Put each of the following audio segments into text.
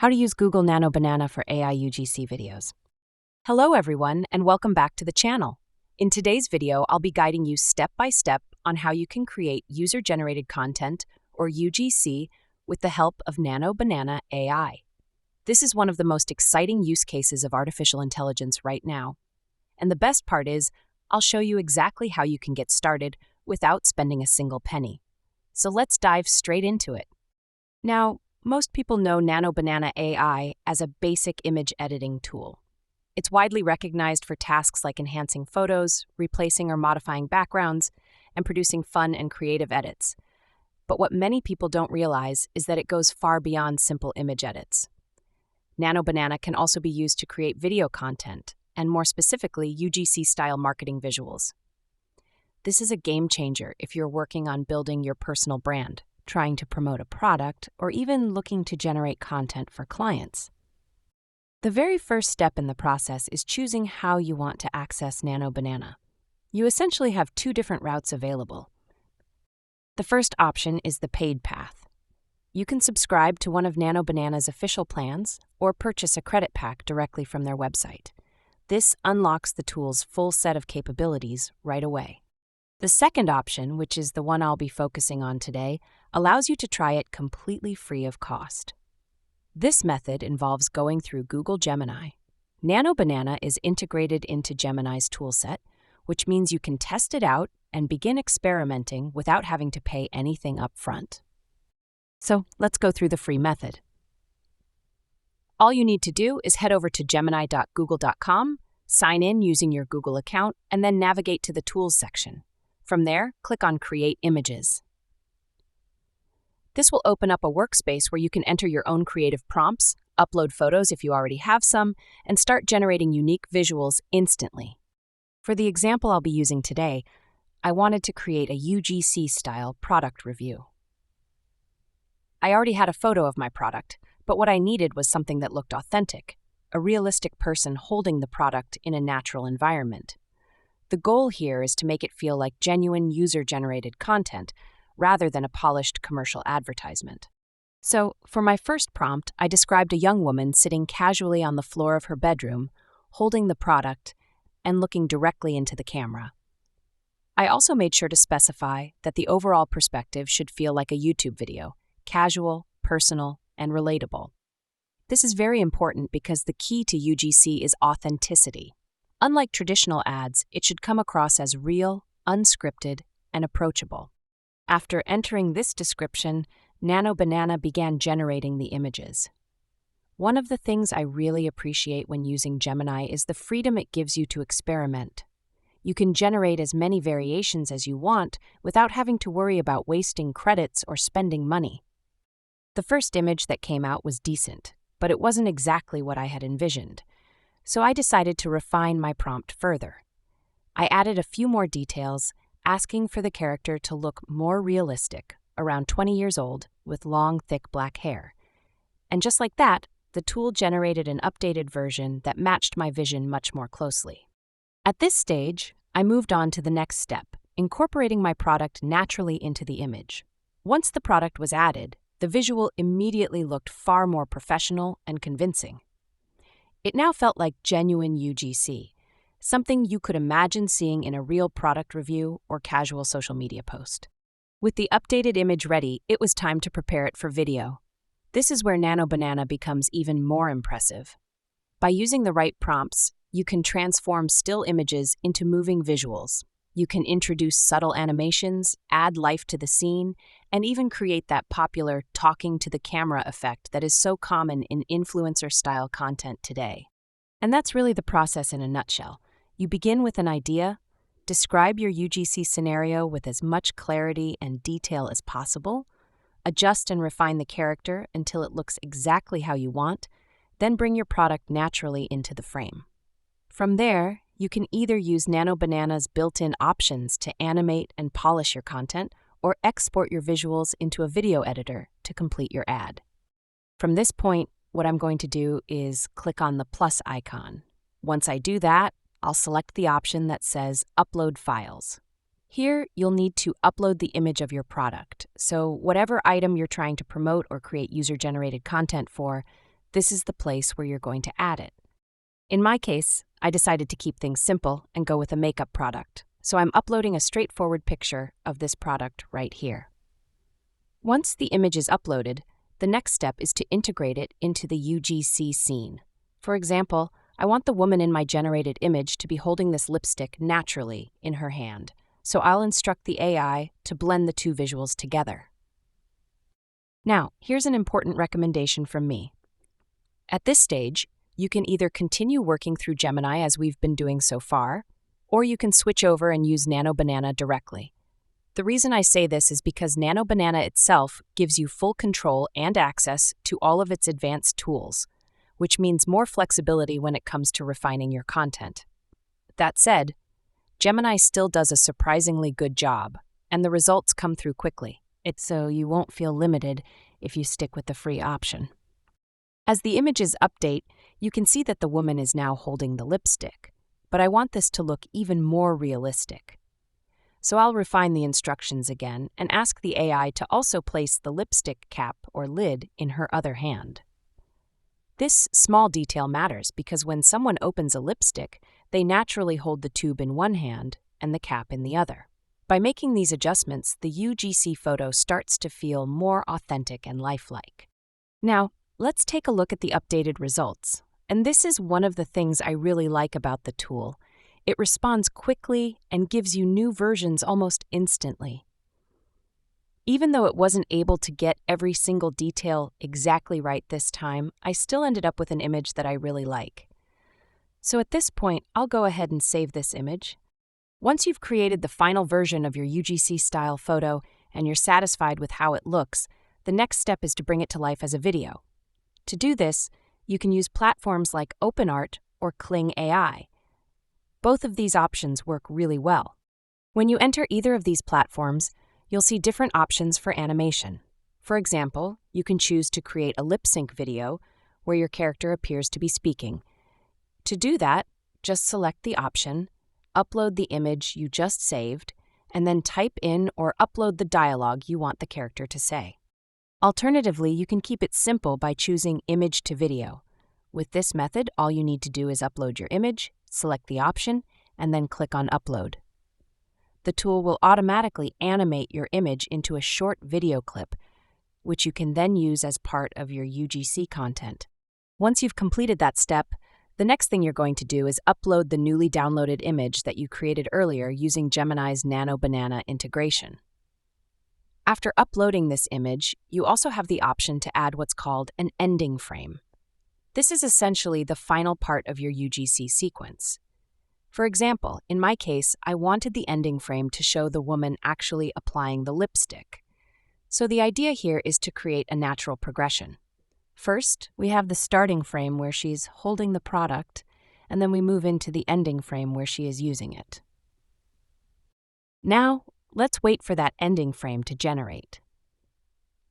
How to use Google Nano Banana for AI UGC videos. Hello everyone, and welcome back to the channel. In today's video, I'll be guiding you step by step on how you can create user-generated content, or UGC, with the help of Nano Banana AI. This is one of the most exciting use cases of artificial intelligence right now. And the best part is, I'll show you exactly how you can get started without spending a single penny. So let's dive straight into it. Now, most people know Nano Banana AI as a basic image editing tool. It's widely recognized for tasks like enhancing photos, replacing or modifying backgrounds, and producing fun and creative edits. But what many people don't realize is that it goes far beyond simple image edits. Nano Banana can also be used to create video content, and more specifically, UGC-style marketing visuals. This is a game changer if you're working on building your personal brand, trying to promote a product, or even looking to generate content for clients. The very first step in the process is choosing how you want to access Nano Banana. You essentially have two different routes available. The first option is the paid path. You can subscribe to one of Nano Banana's official plans or purchase a credit pack directly from their website. This unlocks the tool's full set of capabilities right away. The second option, which is the one I'll be focusing on today, allows you to try it completely free of cost. This method involves going through Google Gemini. Nano Banana is integrated into Gemini's toolset, which means you can test it out and begin experimenting without having to pay anything up front. So let's go through the free method. All you need to do is head over to gemini.google.com, sign in using your Google account, and then navigate to the Tools section. From there, click on Create Images. This will open up a workspace where you can enter your own creative prompts, upload photos if you already have some, and start generating unique visuals instantly. For the example I'll be using today, I wanted to create a UGC-style product review. I already had a photo of my product, but what I needed was something that looked authentic, a realistic person holding the product in a natural environment. The goal here is to make it feel like genuine user-generated content rather than a polished commercial advertisement. So, for my first prompt, I described a young woman sitting casually on the floor of her bedroom, holding the product and looking directly into the camera. I also made sure to specify that the overall perspective should feel like a YouTube video, casual, personal, and relatable. This is very important because the key to UGC is authenticity. Unlike traditional ads, it should come across as real, unscripted, and approachable. After entering this description, Nano Banana began generating the images. One of the things I really appreciate when using Gemini is the freedom it gives you to experiment. You can generate as many variations as you want without having to worry about wasting credits or spending money. The first image that came out was decent, but it wasn't exactly what I had envisioned. So I decided to refine my prompt further. I added a few more details, asking for the character to look more realistic, around 20 years old, with long, thick black hair. And just like that, the tool generated an updated version that matched my vision much more closely. At this stage, I moved on to the next step, incorporating my product naturally into the image. Once the product was added, the visual immediately looked far more professional and convincing. It now felt like genuine UGC, something you could imagine seeing in a real product review or casual social media post. With the updated image ready, it was time to prepare it for video. This is where Nano Banana becomes even more impressive. By using the right prompts, you can transform still images into moving visuals. You can introduce subtle animations, add life to the scene, and even create that popular talking to the camera effect that is so common in influencer-style content today. And that's really the process in a nutshell. You begin with an idea, describe your UGC scenario with as much clarity and detail as possible, adjust and refine the character until it looks exactly how you want, then bring your product naturally into the frame. From there, you can either use Nano Banana's built-in options to animate and polish your content, or export your visuals into a video editor to complete your ad. From this point, what I'm going to do is click on the plus icon. Once I do that, I'll select the option that says Upload Files. Here, you'll need to upload the image of your product. So whatever item you're trying to promote or create user-generated content for, this is the place where you're going to add it. In my case, I decided to keep things simple and go with a makeup product, so I'm uploading a straightforward picture of this product right here. Once the image is uploaded, the next step is to integrate it into the UGC scene. For example, I want the woman in my generated image to be holding this lipstick naturally in her hand, so I'll instruct the AI to blend the two visuals together. Now, here's an important recommendation from me. At this stage, you can either continue working through Gemini as we've been doing so far, or you can switch over and use Nano Banana directly. The reason I say this is because Nano Banana itself gives you full control and access to all of its advanced tools, which means more flexibility when it comes to refining your content. That said, Gemini still does a surprisingly good job, and the results come through quickly. So you won't feel limited if you stick with the free option. As the images update, you can see that the woman is now holding the lipstick, but I want this to look even more realistic. So I'll refine the instructions again and ask the AI to also place the lipstick cap or lid in her other hand. This small detail matters because when someone opens a lipstick, they naturally hold the tube in one hand and the cap in the other. By making these adjustments, the UGC photo starts to feel more authentic and lifelike. Now, let's take a look at the updated results. And this is one of the things I really like about the tool. It responds quickly and gives you new versions almost instantly. Even though it wasn't able to get every single detail exactly right this time, I still ended up with an image that I really like. So at this point, I'll go ahead and save this image. Once you've created the final version of your UGC-style photo and you're satisfied with how it looks, the next step is to bring it to life as a video. To do this, you can use platforms like OpenArt or Kling AI. Both of these options work really well. When you enter either of these platforms, you'll see different options for animation. For example, you can choose to create a lip sync video where your character appears to be speaking. To do that, just select the option, upload the image you just saved, and then type in or upload the dialogue you want the character to say. Alternatively, you can keep it simple by choosing Image to Video. With this method, all you need to do is upload your image, select the option, and then click on Upload. The tool will automatically animate your image into a short video clip, which you can then use as part of your UGC content. Once you've completed that step, the next thing you're going to do is upload the newly downloaded image that you created earlier using Gemini's Nano Banana integration. After uploading this image, you also have the option to add what's called an ending frame. This is essentially the final part of your UGC sequence. For example, in my case, I wanted the ending frame to show the woman actually applying the lipstick. So the idea here is to create a natural progression. First, we have the starting frame where she's holding the product, and then we move into the ending frame where she is using it. Now, let's wait for that ending frame to generate.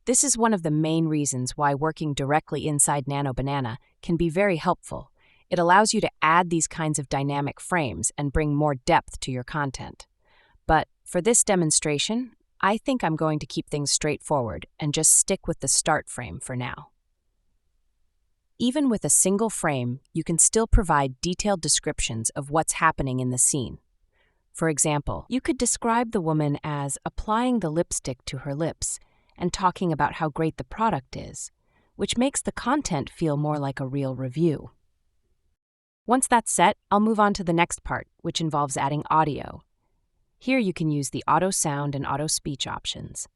This is one of the main reasons why working directly inside Nano Banana can be very helpful. It allows you to add these kinds of dynamic frames and bring more depth to your content. But for this demonstration, I think I'm going to keep things straightforward and just stick with the start frame for now. Even with a single frame, you can still provide detailed descriptions of what's happening in the scene. For example, you could describe the woman as applying the lipstick to her lips and talking about how great the product is, which makes the content feel more like a real review. Once that's set, I'll move on to the next part, which involves adding audio. Here you can use the auto sound and auto speech options.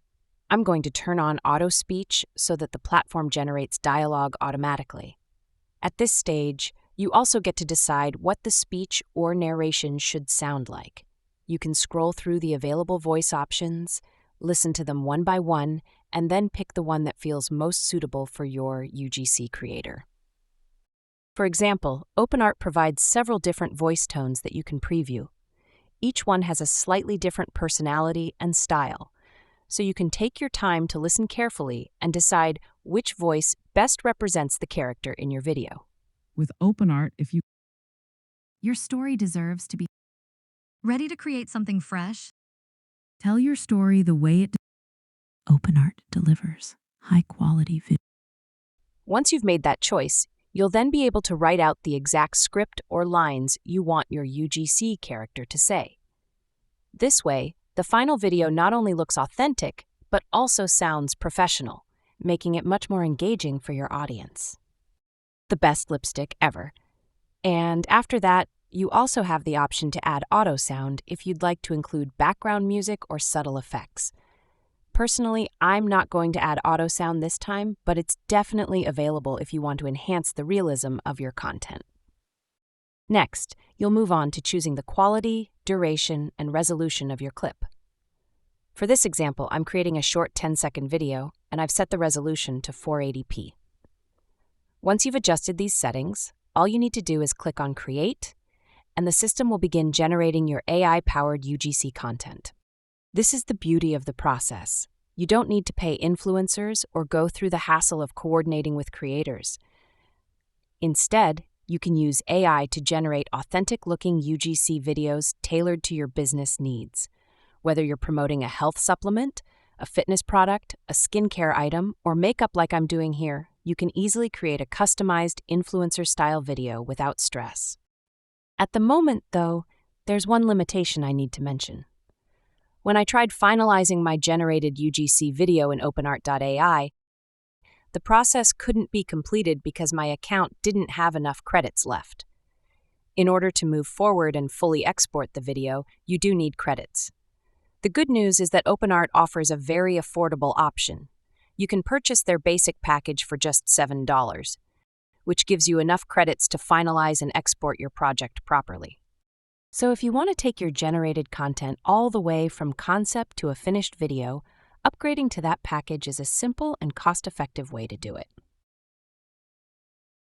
I'm going to turn on auto speech so that the platform generates dialogue automatically. At this stage, you also get to decide what the speech or narration should sound like. You can scroll through the available voice options, listen to them one by one, and then pick the one that feels most suitable for your UGC creator. For example, OpenArt provides several different voice tones that you can preview. Each one has a slightly different personality and style, so you can take your time to listen carefully and decide which voice best represents the character in your video. With OpenArt, Your story deserves to be ready to create something fresh. tell your story the way it OpenArt delivers high-quality video. Once you've made that choice, you'll then be able to write out the exact script or lines you want your UGC character to say. This way, the final video not only looks authentic, but also sounds professional, making it much more engaging for your audience. The best lipstick ever. And after that, you also have the option to add auto sound if you'd like to include background music or subtle effects. Personally, I'm not going to add auto sound this time, but it's definitely available if you want to enhance the realism of your content. Next, you'll move on to choosing the quality, duration, and resolution of your clip. For this example, I'm creating a short 10-second video, and I've set the resolution to 480p. Once you've adjusted these settings, all you need to do is click on Create, and the system will begin generating your AI-powered UGC content. This is the beauty of the process. You don't need to pay influencers or go through the hassle of coordinating with creators. Instead, you can use AI to generate authentic-looking UGC videos tailored to your business needs. Whether you're promoting a health supplement, a fitness product, a skincare item, or makeup like I'm doing here, you can easily create a customized influencer-style video without stress. At the moment, though, there's one limitation I need to mention. When I tried finalizing my generated UGC video in OpenArt.ai, the process couldn't be completed because my account didn't have enough credits left. In order to move forward and fully export the video, you do need credits. The good news is that OpenArt offers a very affordable option. You can purchase their basic package for just $7, which gives you enough credits to finalize and export your project properly. So if you want to take your generated content all the way from concept to a finished video, upgrading to that package is a simple and cost-effective way to do it.